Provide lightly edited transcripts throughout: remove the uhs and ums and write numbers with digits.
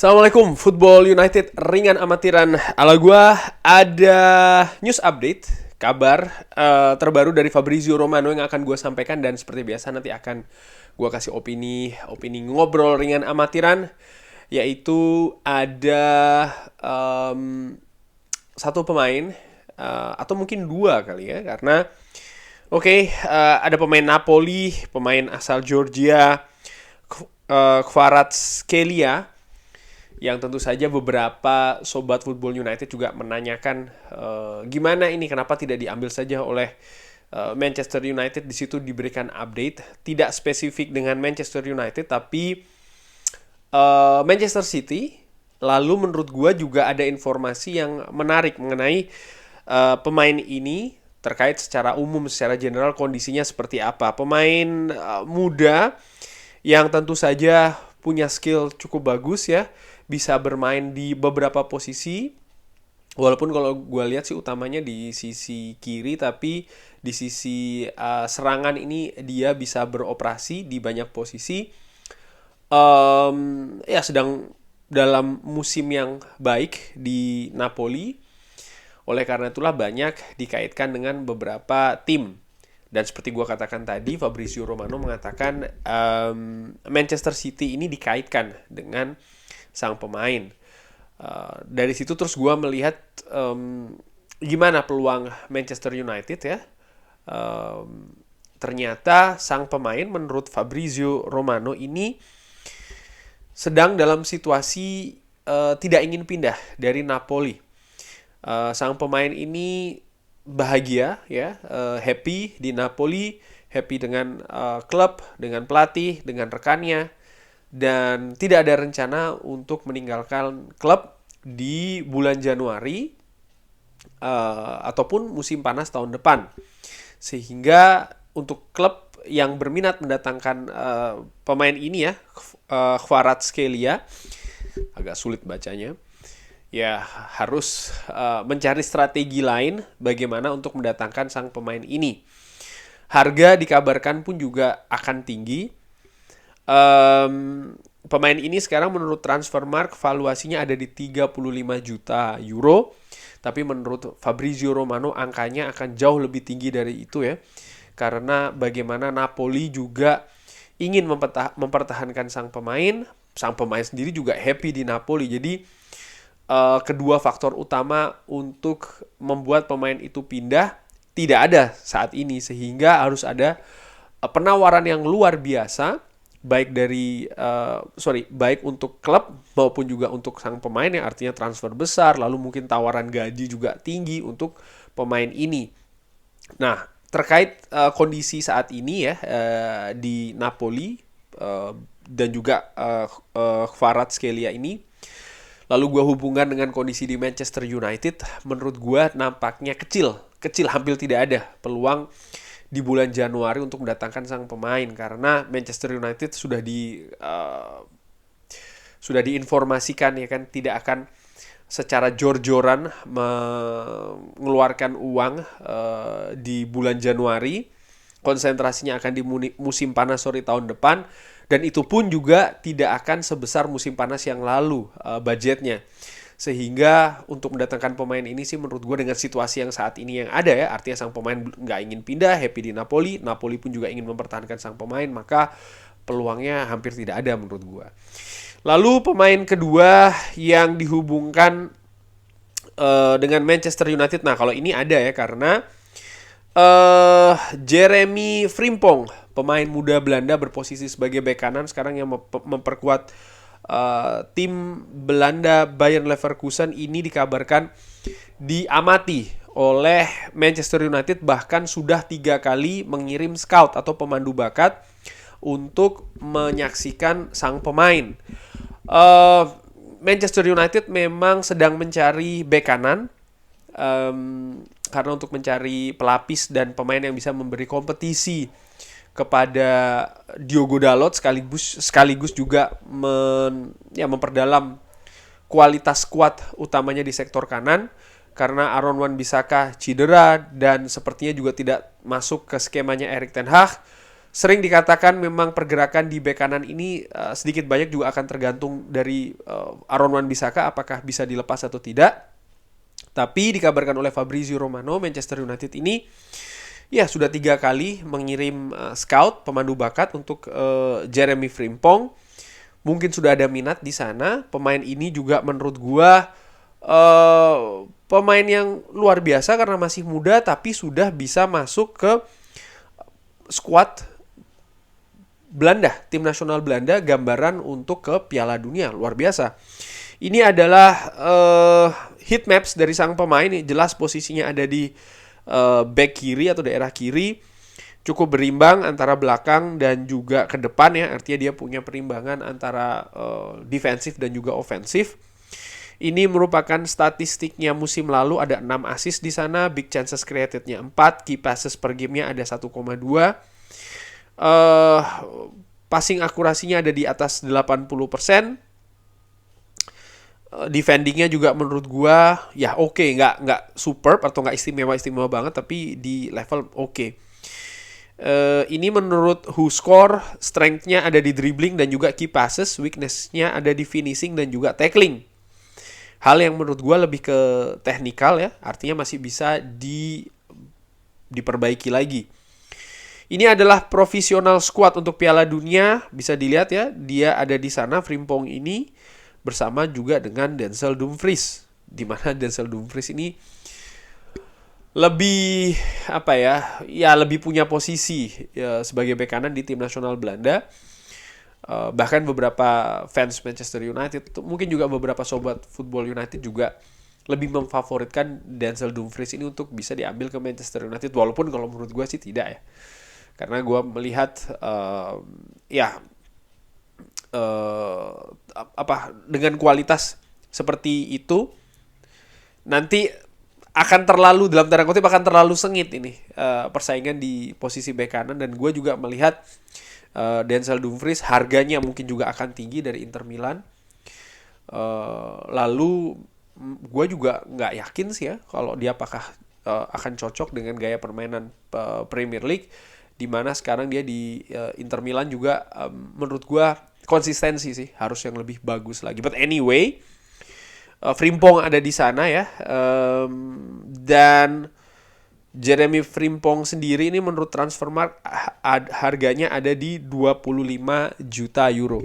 Assalamualaikum, Football United ringan amatiran ala gua. Ada news update, kabar terbaru dari Fabrizio Romano yang akan gua sampaikan. Dan seperti biasa nanti akan gua kasih opini ngobrol ringan amatiran. Yaitu ada satu pemain, atau mungkin dua kali ya. Karena ada pemain Napoli, pemain asal Georgia, Kvaratskhelia, yang tentu saja beberapa sobat Football United juga menanyakan gimana ini, kenapa tidak diambil saja oleh Manchester United. Di situ diberikan update, tidak spesifik dengan Manchester United, tapi Manchester City. Lalu menurut gue juga ada informasi yang menarik mengenai pemain ini, terkait secara umum, secara general kondisinya seperti apa. Pemain muda yang tentu saja punya skill cukup bagus ya, bisa bermain di beberapa posisi. Walaupun kalau gue lihat sih utamanya di sisi kiri, tapi di sisi serangan ini dia bisa beroperasi di banyak posisi. Sedang dalam musim yang baik di Napoli. Oleh karena itulah banyak dikaitkan dengan beberapa tim. Dan seperti gue katakan tadi, Fabrizio Romano mengatakan Manchester City ini dikaitkan dengan sang pemain. Dari situ terus gue melihat gimana peluang Manchester United ya. Ternyata sang pemain menurut Fabrizio Romano ini sedang dalam situasi tidak ingin pindah dari Napoli. Sang pemain ini bahagia ya, happy di Napoli, happy dengan klub, dengan pelatih, dengan rekannya, dan tidak ada rencana untuk meninggalkan klub di bulan Januari ataupun musim panas tahun depan. Sehingga untuk klub yang berminat mendatangkan pemain ini ya, Kvaratskhelia, agak sulit bacanya, ya harus mencari strategi lain bagaimana untuk mendatangkan sang pemain ini. Harga dikabarkan pun juga akan tinggi. Pemain ini sekarang menurut Transfermarkt valuasinya ada di 35 juta euro. Tapi menurut Fabrizio Romano angkanya akan jauh lebih tinggi dari itu ya. Karena bagaimana Napoli juga ingin mempertahankan sang pemain. Sang pemain sendiri juga happy di Napoli. Jadi kedua faktor utama untuk membuat pemain itu pindah tidak ada saat ini, sehingga harus ada penawaran yang luar biasa baik untuk klub maupun juga untuk sang pemain, yang artinya transfer besar, lalu mungkin tawaran gaji juga tinggi untuk pemain ini. Nah, terkait kondisi saat ini ya di Napoli dan juga Kvaratskhelia ini, lalu gue hubungkan dengan kondisi di Manchester United, menurut gue nampaknya kecil, hampir tidak ada peluang di bulan Januari untuk mendatangkan sang pemain, karena Manchester United sudah diinformasikan ya kan, tidak akan secara jor-joran mengeluarkan uang di bulan Januari. Konsentrasinya akan di musim panas tahun depan. Dan itu pun juga tidak akan sebesar musim panas yang lalu budgetnya. Sehingga untuk mendatangkan pemain ini sih menurut gue dengan situasi yang saat ini yang ada ya, artinya sang pemain nggak ingin pindah, happy di Napoli, Napoli pun juga ingin mempertahankan sang pemain, maka peluangnya hampir tidak ada menurut gue. Lalu pemain kedua yang dihubungkan dengan Manchester United, nah kalau ini ada ya, karena Jeremy Frimpong, pemain muda Belanda berposisi sebagai bek kanan sekarang yang memperkuat tim Belanda Bayer Leverkusen ini, dikabarkan diamati oleh Manchester United, bahkan sudah 3 kali mengirim scout atau pemandu bakat untuk menyaksikan sang pemain. Manchester United memang sedang mencari bek kanan, karena untuk mencari pelapis dan pemain yang bisa memberi kompetisi kepada Diogo Dalot, sekaligus juga memperdalam kualitas skuad utamanya di sektor kanan, karena Aaron Wan-Bissaka cedera dan sepertinya juga tidak masuk ke skemanya Erik ten Hag. Sering dikatakan memang pergerakan di bek kanan ini sedikit banyak juga akan tergantung dari Aaron Wan-Bissaka apakah bisa dilepas atau tidak. Tapi dikabarkan oleh Fabrizio Romano, Manchester United ini ya sudah 3 kali mengirim scout pemandu bakat untuk Jeremy Frimpong. Mungkin sudah ada minat di sana. Pemain ini juga menurut gua pemain yang luar biasa karena masih muda tapi sudah bisa masuk ke skuad Belanda, tim nasional Belanda, gambaran untuk ke Piala Dunia, luar biasa. Ini adalah heat maps dari sang pemain, jelas posisinya ada di back kiri atau daerah kiri, cukup berimbang antara belakang dan juga ke depan ya, artinya dia punya perimbangan antara defensif dan juga ofensif. Ini merupakan statistiknya musim lalu, ada 6 assist di sana, big chances creatednya 4, key passes per gamenya ada 1,2. Passing akurasinya ada di atas 80%. Defendingnya juga menurut gua ya oke, nggak superb atau nggak istimewa banget, tapi di level oke. Ini menurut WhoScore, strength-nya ada di dribbling dan juga key passes, weakness-nya ada di finishing dan juga tackling. Hal yang menurut gua lebih ke teknikal ya, artinya masih bisa diperbaiki lagi. Ini adalah profesional squad untuk Piala Dunia. Bisa dilihat ya, dia ada di sana, Frimpong ini, bersama juga dengan Denzel Dumfries. Di mana Denzel Dumfries ini lebih, lebih punya posisi ya, sebagai bek kanan di tim nasional Belanda. Bahkan beberapa fans Manchester United, mungkin juga beberapa sobat Football United juga lebih memfavoritkan Denzel Dumfries ini untuk bisa diambil ke Manchester United. Walaupun kalau menurut gue sih tidak ya. Karena gue melihat dengan kualitas seperti itu nanti akan terlalu, dalam tanda kutip akan terlalu sengit ini persaingan di posisi bek kanan. Dan gue juga melihat Denzel Dumfries harganya mungkin juga akan tinggi dari Inter Milan. Lalu gue juga nggak yakin sih ya kalau dia apakah akan cocok dengan gaya permainan Premier League, di mana sekarang dia di Inter Milan juga menurut gue konsistensi sih harus yang lebih bagus lagi. But anyway, Frimpong ada di sana ya, dan Jeremy Frimpong sendiri ini menurut Transfermarkt harganya ada di 25 juta euro.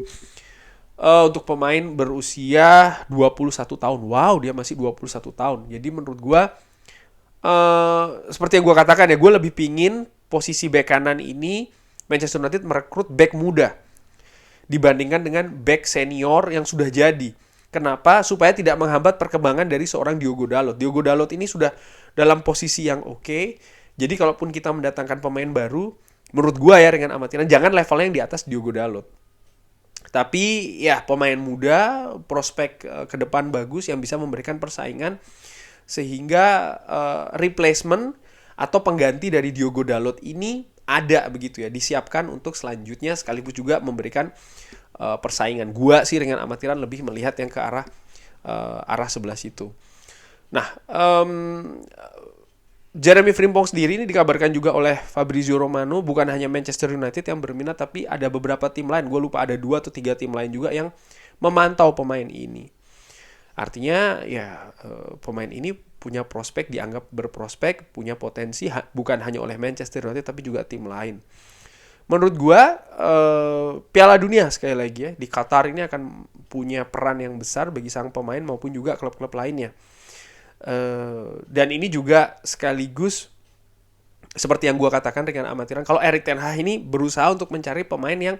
Untuk pemain berusia 21 tahun. Wow, dia masih 21 tahun. Jadi menurut gue seperti yang gue katakan ya, gue lebih pingin posisi bek kanan ini Manchester United merekrut bek muda dibandingkan dengan bek senior yang sudah jadi. Kenapa? Supaya tidak menghambat perkembangan dari seorang Diogo Dalot. Diogo Dalot ini sudah dalam posisi yang oke. Jadi kalaupun kita mendatangkan pemain baru, menurut gue ya dengan amatiran, jangan levelnya yang di atas Diogo Dalot. Tapi ya pemain muda, prospek ke depan bagus yang bisa memberikan persaingan, sehingga replacement atau pengganti dari Diogo Dalot ini ada begitu ya, disiapkan untuk selanjutnya, sekaligus juga memberikan persaingan. Gua sih dengan amatiran lebih melihat yang ke arah sebelah situ. Nah, Jeremy Frimpong sendiri ini dikabarkan juga oleh Fabrizio Romano, bukan hanya Manchester United yang berminat, tapi ada beberapa tim lain. Gue lupa ada 2 atau 3 tim lain juga yang memantau pemain ini. Artinya ya pemain ini punya prospek, dianggap berprospek, punya potensi bukan hanya oleh Manchester United tapi juga tim lain. Menurut gua Piala Dunia sekali lagi ya di Qatar ini akan punya peran yang besar bagi sang pemain maupun juga klub-klub lainnya. Dan ini juga sekaligus seperti yang gua katakan dengan amatiran, kalau Erik ten Hag ini berusaha untuk mencari pemain yang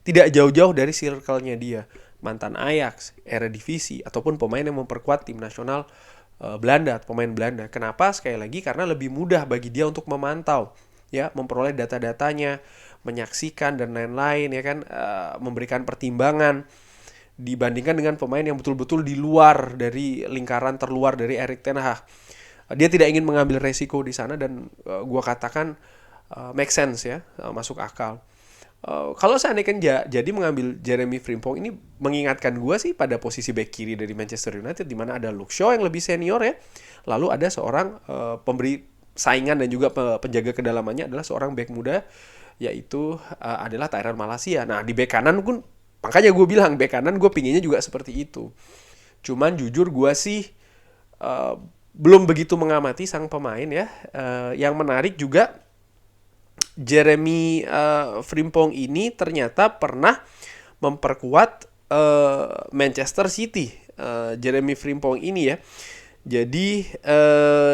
tidak jauh-jauh dari circle-nya dia, mantan Ajax, Eredivisie, ataupun pemain yang memperkuat tim nasional Belanda, pemain Belanda. Kenapa? Sekali lagi karena lebih mudah bagi dia untuk memantau, ya, memperoleh data-datanya, menyaksikan dan lain-lain, ya kan, memberikan pertimbangan dibandingkan dengan pemain yang betul-betul di luar dari lingkaran terluar dari Erik ten Hag. Dia tidak ingin mengambil resiko di sana dan gua katakan make sense ya, masuk akal. Kalau seandainya jadi mengambil Jeremy Frimpong ini mengingatkan gue sih pada posisi back kiri dari Manchester United, di mana ada Luke Shaw yang lebih senior ya, lalu ada seorang pemberi saingan dan juga penjaga kedalamannya adalah seorang back muda yaitu adalah Tyrell Malacia. Nah di bek kanan pun, makanya gue bilang bek kanan gue pinginnya juga seperti itu. Cuman jujur gue sih belum begitu mengamati sang pemain ya. Yang menarik juga Jeremy Frimpong ini ternyata pernah memperkuat Manchester City. Jeremy Frimpong ini ya. Jadi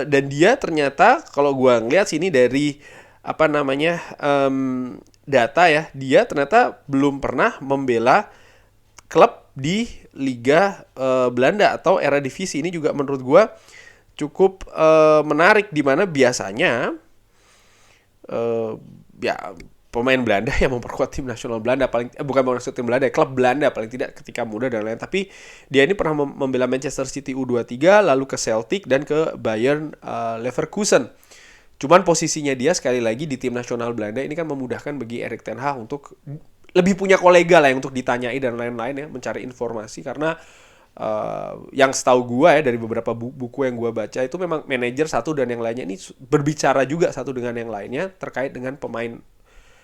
dan dia ternyata kalau gue ngeliat sini dari data ya, dia ternyata belum pernah membela klub di Liga Belanda atau Eredivisie. Ini juga menurut gue cukup menarik, di mana biasanya ya pemain Belanda yang memperkuat tim nasional Belanda bukan maksud tim Belanda, klub Belanda paling tidak ketika muda dan lain. Tapi dia ini pernah membela Manchester City U23, lalu ke Celtic dan ke Bayern Leverkusen. Cuman posisinya dia sekali lagi di tim nasional Belanda ini kan memudahkan bagi Erik ten Hag untuk lebih punya kolega lah yang untuk ditanyai dan lain-lain ya, mencari informasi. Karena yang setahu gue ya dari beberapa buku yang gue baca itu memang manajer satu dan yang lainnya ini berbicara juga satu dengan yang lainnya terkait dengan pemain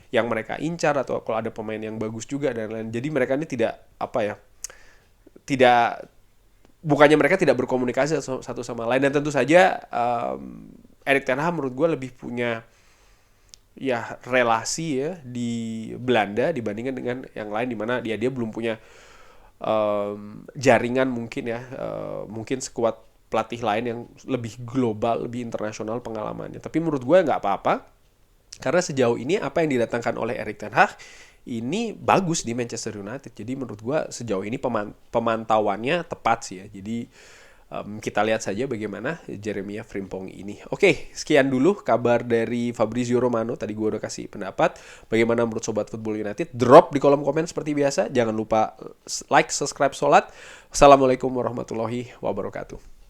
yang mereka incar atau kalau ada pemain yang bagus juga dan lain. Jadi mereka ini bukannya mereka tidak berkomunikasi satu sama lain. Dan tentu saja Erik ten Hag menurut gue lebih punya ya relasi ya di Belanda dibandingkan dengan yang lain, di mana dia belum punya jaringan mungkin ya, mungkin sekuat pelatih lain yang lebih global, lebih internasional pengalamannya. Tapi menurut gue nggak apa-apa, karena sejauh ini apa yang didatangkan oleh Erik ten Hag ini bagus di Manchester United. Jadi menurut gue sejauh ini pemantauannya tepat sih ya. Jadi kita lihat saja bagaimana Jeremy Frimpong ini. Oke, sekian dulu kabar dari Fabrizio Romano. Tadi gue udah kasih pendapat. Bagaimana menurut Sobat Football United? Drop di kolom komen seperti biasa. Jangan lupa like, subscribe, sholat. Wassalamualaikum warahmatullahi wabarakatuh.